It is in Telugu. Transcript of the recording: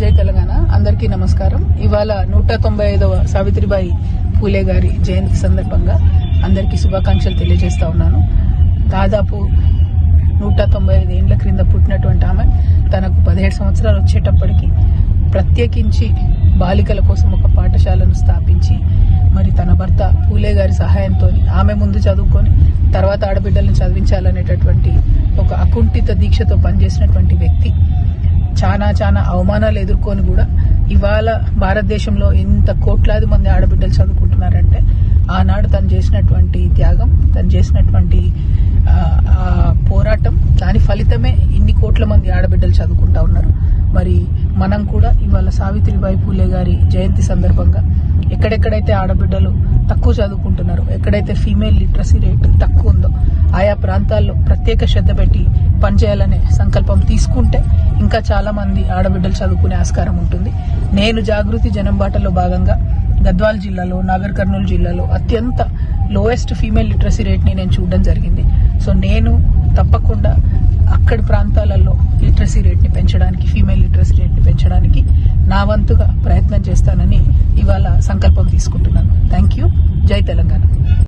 జై తెలంగాణ. అందరికీ నమస్కారం. ఇవాళ 195వ సావిత్రిబాయి పూలే గారి జయంతి సందర్భంగా అందరికీ శుభాకాంక్షలు తెలియజేస్తా ఉన్నాను. దాదాపు 195 ఏండ్ల క్రింద పుట్టినటువంటి ఆమె తనకు 17 సంవత్సరాలు వచ్చేటప్పటికి ప్రత్యేకించి బాలికల కోసం ఒక పాఠశాలను స్థాపించి మరి తన భర్త పూలే గారి సహాయంతో ఆమె ముందు చదువుకొని తర్వాత ఆడబిడ్డలను చదివించాలనేటటువంటి ఒక అకుంఠిత దీక్షతో పనిచేసినటువంటి వ్యక్తి. చాలా అవమానాలు ఎదుర్కొని కూడా ఇవాళ భారతదేశంలో ఎంత కోట్లాది మంది ఆడబిడ్డలు చదువుకుంటున్నారంటే ఆనాడు తను చేసినటువంటి త్యాగం, తను చేసినటువంటి పోరాటం, దాని ఫలితమే ఇన్ని కోట్ల మంది ఆడబిడ్డలు చదువుకుంటా ఉన్నారు. మరి మనం కూడా ఇవాళ సావిత్రిబాయి పూలే గారి జయంతి సందర్భంగా ఎక్కడెక్కడైతే ఆడబిడ్డలు తక్కువ చదువుకుంటున్నారో, ఎక్కడైతే ఫీమేల్ లిటరసీ రేట్ తక్కువ ఉందో ఆయా ప్రాంతాల్లో ప్రత్యేక శ్రద్ధ పెట్టి పనిచేయాలనే సంకల్పం తీసుకుంటే ఇంకా చాలా మంది ఆడబిడ్డలు చదువుకునే ఆస్కారం ఉంటుంది. నేను జాగృతి జనంబాటలో భాగంగా గద్వాల్ జిల్లాలో, నాగర్ కర్నూలు జిల్లాలో అత్యంత లోయెస్ట్ ఫీమేల్ లిటరసీ రేట్ని నేను చూడడం జరిగింది. సో నేను తప్పకుండా అక్కడి ప్రాంతాలలో లిటరసీ రేట్ని పెంచడానికి, ఫీమేల్ లిటరసీ రేట్ని పెంచడానికి నా వంతుగా ప్రయత్నం చేస్తానని ఇవాళ సంకల్పం తీసుకుంటున్నాను. Thank you. జై తెలంగాణ.